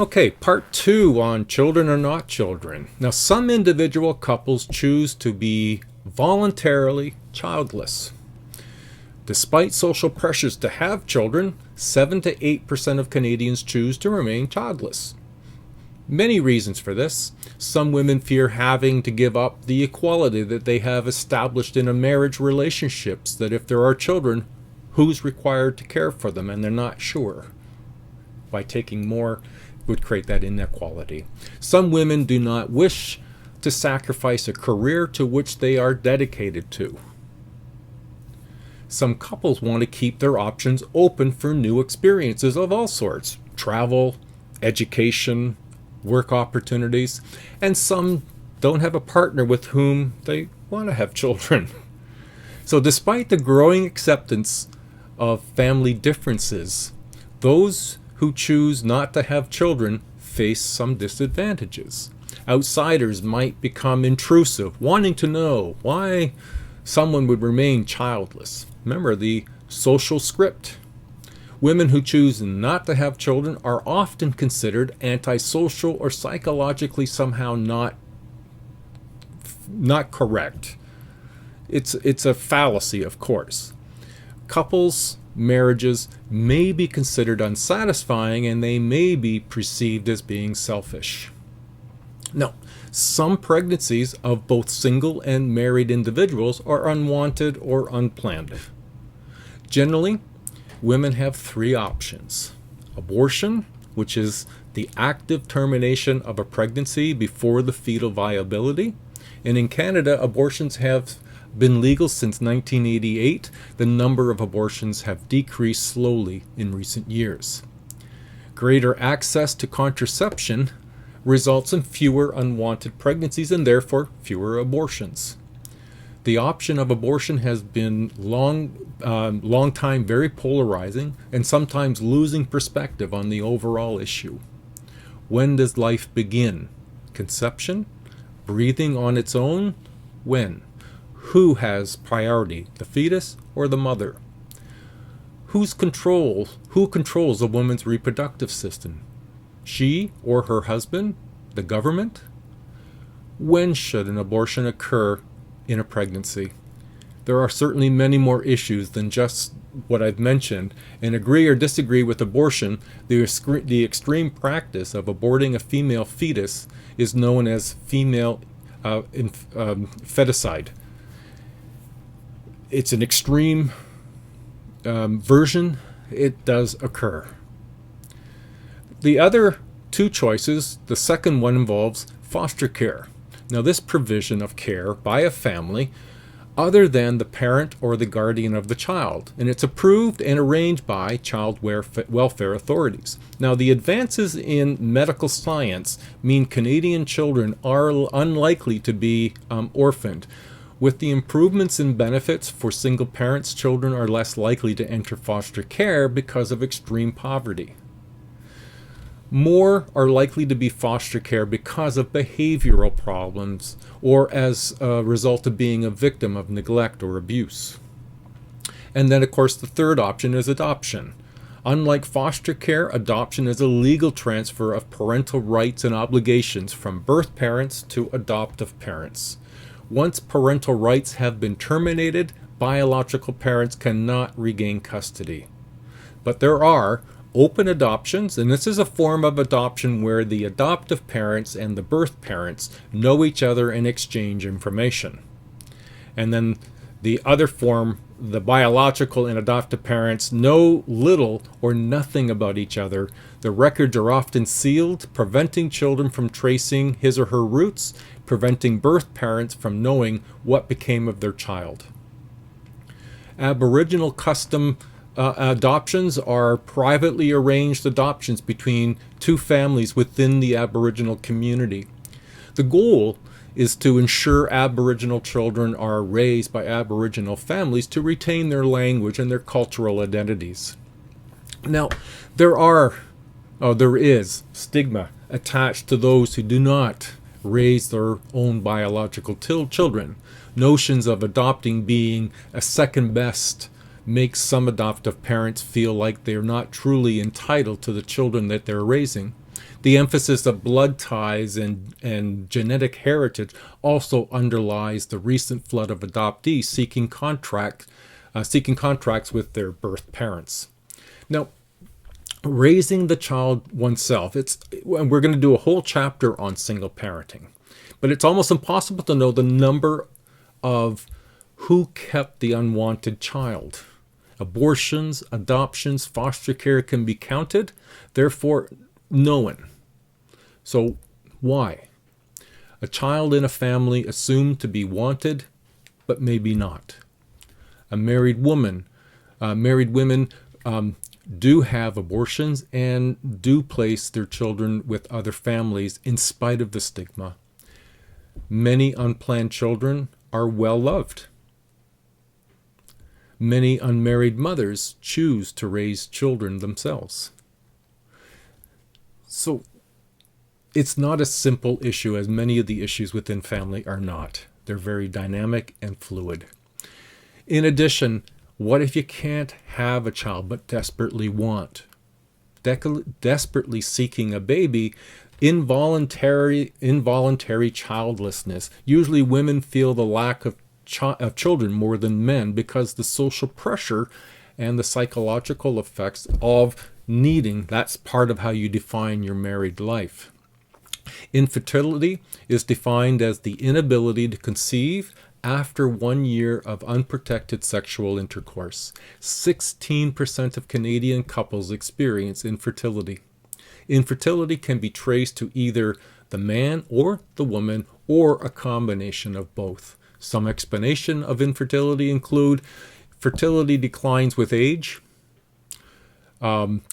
Okay, part 2 on children or not children. Now, some individual couples choose to be voluntarily childless. Despite social pressures to have children, 7 to 8% of Canadians choose to remain childless. Many reasons for this. Some women fear having to give up the equality that they have established in a marriage relationships, that if there are children, who's required to care for them, and they're not sure. By taking more would create that inequality. Some women do not wish to sacrifice a career to which they are dedicated to. Some couples want to keep their options open for new experiences of all sorts: travel, education, work opportunities, and some don't have a partner with whom they want to have children. So despite the growing acceptance of family differences, those who choose not to have children face some disadvantages. Outsiders might become intrusive, wanting to know why someone would remain childless. Remember the social script. Women who choose not to have children are often considered antisocial or psychologically somehow not correct. It's a fallacy, of course. Couples, marriages may be considered unsatisfying, and they may be perceived as being selfish. Now, some pregnancies of both single and married individuals are unwanted or unplanned. Generally, women have 3 options: abortion, which is the active termination of a pregnancy before the fetal viability. And in Canada, abortions have been legal since 1988. The number of abortions have decreased slowly in recent years. Greater access to contraception results in fewer unwanted pregnancies and therefore fewer abortions. The option of abortion has been long time very polarizing and sometimes losing perspective on the overall issue. When does life begin? Conception? Breathing on its own? When? Who has priority, the fetus or the mother? Who controls a woman's reproductive system? She or her husband? The government? When should an abortion occur in a pregnancy? There are certainly many more issues than just what I've mentioned, and agree or disagree with abortion, the extreme practice of aborting a female fetus is known as female feticide. It's an extreme version. It does occur. The other 2 choices, the second one involves foster care. Now, this provision of care by a family other than the parent or the guardian of the child, and it's approved and arranged by child welfare authorities. Now, the advances in medical science mean Canadian children are unlikely to be orphaned. With the improvements in benefits for single parents, children are less likely to enter foster care because of extreme poverty. More are likely to be foster care because of behavioral problems or as a result of being a victim of neglect or abuse. And then, of course, the third option is adoption. Unlike foster care, adoption is a legal transfer of parental rights and obligations from birth parents to adoptive parents. Once parental rights have been terminated, biological parents cannot regain custody. But there are open adoptions, and this is a form of adoption where the adoptive parents and the birth parents know each other and exchange information. And then the other form, the biological and adoptive parents know little or nothing about each other. The records are often sealed, preventing children from tracing his or her roots, preventing birth parents from knowing what became of their child. Aboriginal custom adoptions are privately arranged adoptions between 2 families within the Aboriginal community. The goal is to ensure Aboriginal children are raised by Aboriginal families to retain their language and their cultural identities. Now, there is stigma attached to those who do not raise their own biological children. Notions of adopting being a second best makes some adoptive parents feel like they're not truly entitled to the children that they're raising. The emphasis of blood ties and genetic heritage also underlies the recent flood of adoptees seeking contracts with their birth parents. Now, raising the child oneself, we're going to do a whole chapter on single parenting, but it's almost impossible to know the number of who kept the unwanted child. Abortions, adoptions, foster care can be counted, therefore no one. So why? A child in a family assumed to be wanted, but maybe not. Married women do have abortions and do place their children with other families in spite of the stigma. Many unplanned children are well loved. Many unmarried mothers choose to raise children themselves. So it's not a simple issue, as many of the issues within family are not. They're very dynamic and fluid. In addition, what if you can't have a child but desperately want? Desperately seeking a baby, involuntary childlessness. Usually women feel the lack of children more than men because the social pressure and the psychological effects of needing, that's part of how you define your married life. Infertility is defined as the inability to conceive after 1 year of unprotected sexual intercourse. 16% of Canadian couples experience infertility. Infertility can be traced to either the man or the woman or a combination of both. Some explanation of infertility include fertility declines with age,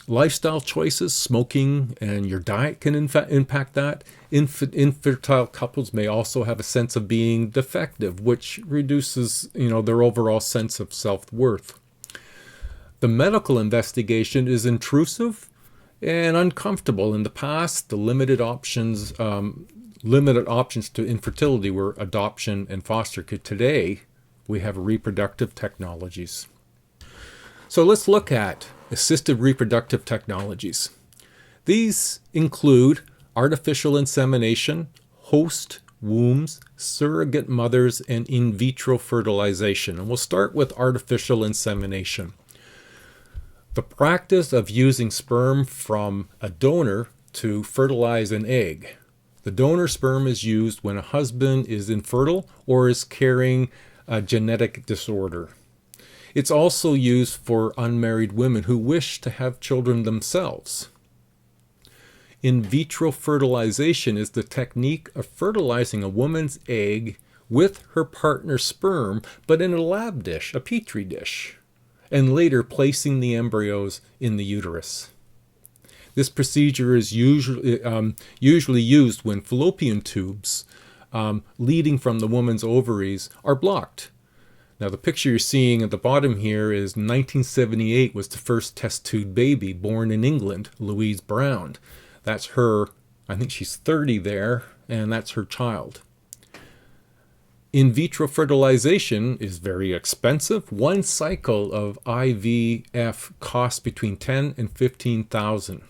lifestyle choices, smoking, and your diet can impact that. Infertile couples may also have a sense of being defective, which reduces, their overall sense of self-worth. The medical investigation is intrusive and uncomfortable. In the past, the limited options to infertility were adoption and foster care. Today, we have reproductive technologies. So let's look at assisted reproductive technologies. These include artificial insemination, host wombs, surrogate mothers, and in vitro fertilization. And we'll start with artificial insemination. The practice of using sperm from a donor to fertilize an egg. The donor sperm is used when a husband is infertile or is carrying a genetic disorder. It's also used for unmarried women who wish to have children themselves. In vitro fertilization is the technique of fertilizing a woman's egg with her partner's sperm, but in a lab dish, a petri dish, and later placing the embryos in the uterus. This procedure is usually used when fallopian tubes leading from the woman's ovaries are blocked. Now the picture you're seeing at the bottom here is 1978 was the first test tube baby born in England, Louise Brown. That's her, I think she's 30 there, and that's her child. In vitro fertilization is very expensive. One cycle of IVF costs between $10,000 and $15,000.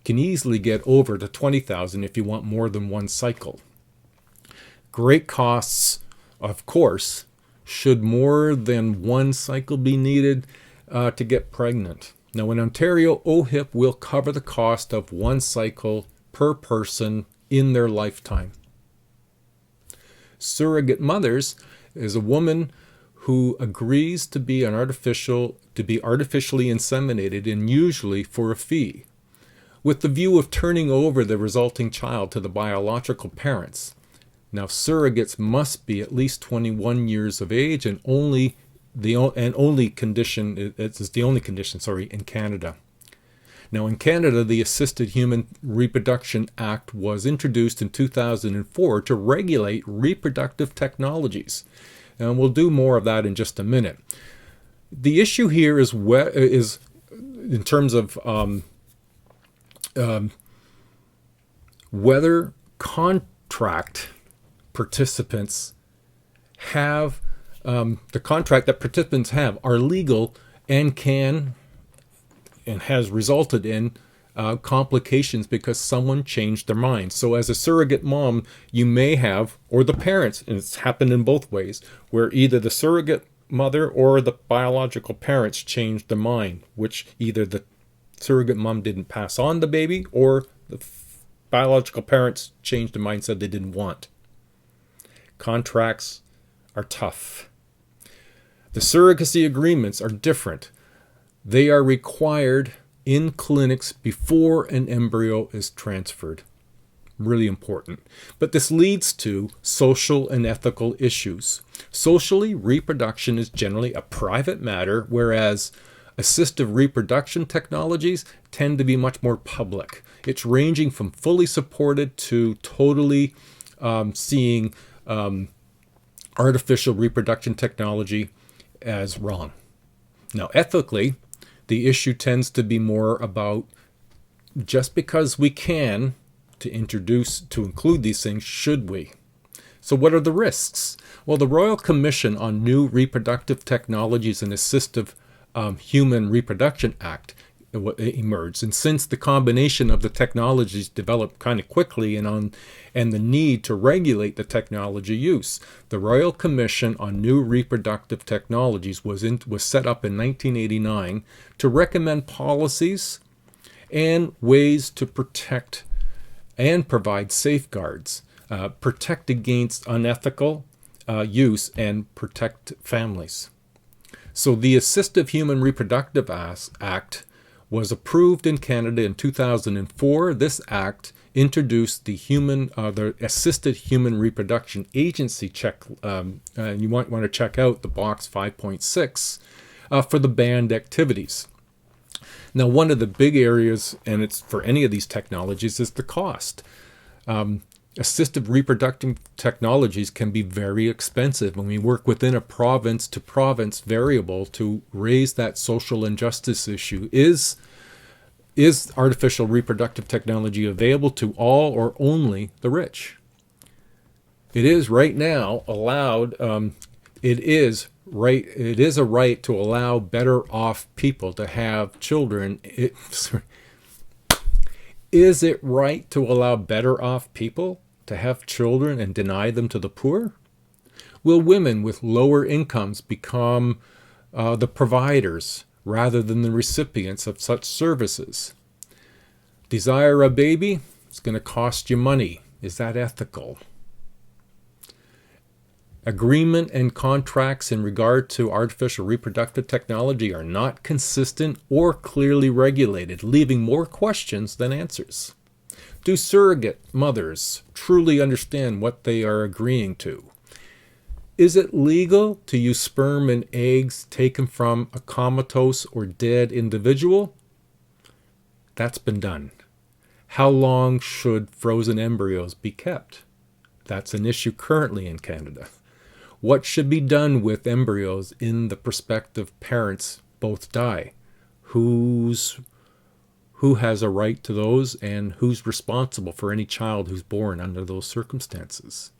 Can easily get over to $20,000 if you want more than one cycle. Great costs, of course. Should more than one cycle be needed to get pregnant? Now in Ontario, OHIP will cover the cost of one cycle per person in their lifetime. Surrogate mothers is a woman who agrees to be artificially inseminated, and usually for a fee, with the view of turning over the resulting child to the biological parents. Now, surrogates must be at least 21 years of age, and the only condition in Canada. Now, in Canada, the Assisted Human Reproduction Act was introduced in 2004 to regulate reproductive technologies, and we'll do more of that in just a minute. The issue here is in terms of whether contract participants have the contract that participants have are legal and can and has resulted in complications because someone changed their mind. So as a surrogate mom, you may have, or the parents, and it's happened in both ways, where either the surrogate mother or the biological parents changed their mind, which either the surrogate mom didn't pass on the baby or the biological parents changed their mind, said they didn't want. Contracts are tough. The surrogacy agreements are different. They are required in clinics before an embryo is transferred. Really important. But this leads to social and ethical issues. Socially, reproduction is generally a private matter, whereas assistive reproduction technologies tend to be much more public. It's ranging from fully supported to totally seeing artificial reproduction technology as wrong. Now, ethically, the issue tends to be more about just because we can to include these things, should we? So what are the risks? Well, the Royal Commission on New Reproductive Technologies and Assistive Human Reproduction Act emerged. And since the combination of the technologies developed kind of quickly and the need to regulate the technology use, the Royal Commission on New Reproductive Technologies was set up in 1989 to recommend policies and ways to protect and provide safeguards, protect against unethical use, and protect families. So the Assistive Human Reproductive Act was approved in Canada in 2004. This act introduced the Assisted Human Reproduction Agency check. And you might want to check out the box 5.6 for the banned activities. Now, one of the big areas, and it's for any of these technologies, is the cost. Assistive reproductive technologies can be very expensive when we work within a province-to-province variable to raise that social injustice issue. Is artificial reproductive technology available to all or only the rich? It is right now allowed. It is a right to allow better off people to have children. Is it right to allow better off people to have children and deny them to the poor? Will women with lower incomes become the providers rather than the recipients of such services? Desire a baby? It's going to cost you money. Is that ethical? Agreement and contracts in regard to artificial reproductive technology are not consistent or clearly regulated, leaving more questions than answers. Do surrogate mothers truly understand what they are agreeing to? Is it legal to use sperm and eggs taken from a comatose or dead individual? That's been done. How long should frozen embryos be kept? That's an issue currently in Canada. What should be done with embryos in the prospective parents both die? Who has a right to those, and who's responsible for any child who's born under those circumstances?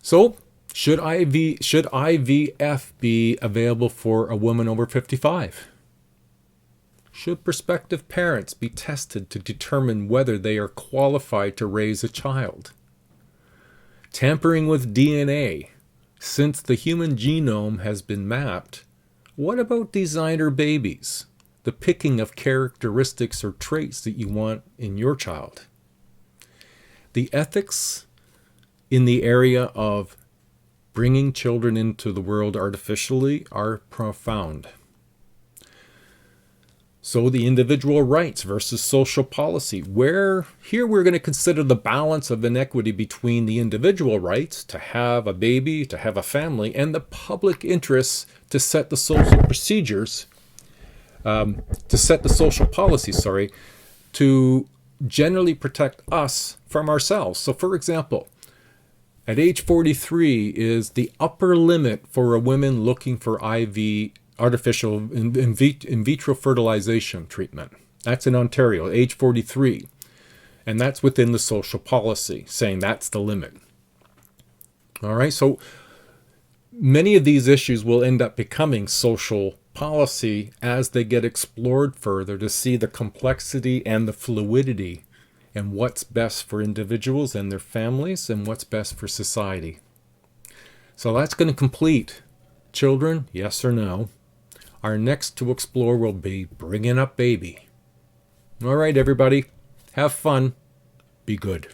So, should IVF be available for a woman over 55? Should prospective parents be tested to determine whether they are qualified to raise a child? Tampering with DNA. Since the human genome has been mapped, what about designer babies? The picking of characteristics or traits that you want in your child. The ethics in the area of bringing children into the world artificially are profound. So the individual rights versus social policy. Here we're going to consider the balance of inequity between the individual rights to have a baby, to have a family, and the public interests to set the social procedures, to set the social policy, to generally protect us from ourselves. So for example, at age 43 is the upper limit for a woman looking for artificial in vitro fertilization treatment. That's in Ontario, age 43. And that's within the social policy, saying that's the limit. All right, so many of these issues will end up becoming social policy as they get explored further to see the complexity and the fluidity and what's best for individuals and their families and what's best for society. So that's going to complete children, yes or no. Our next to explore will be bringing up baby. All right, everybody, have fun. Be good.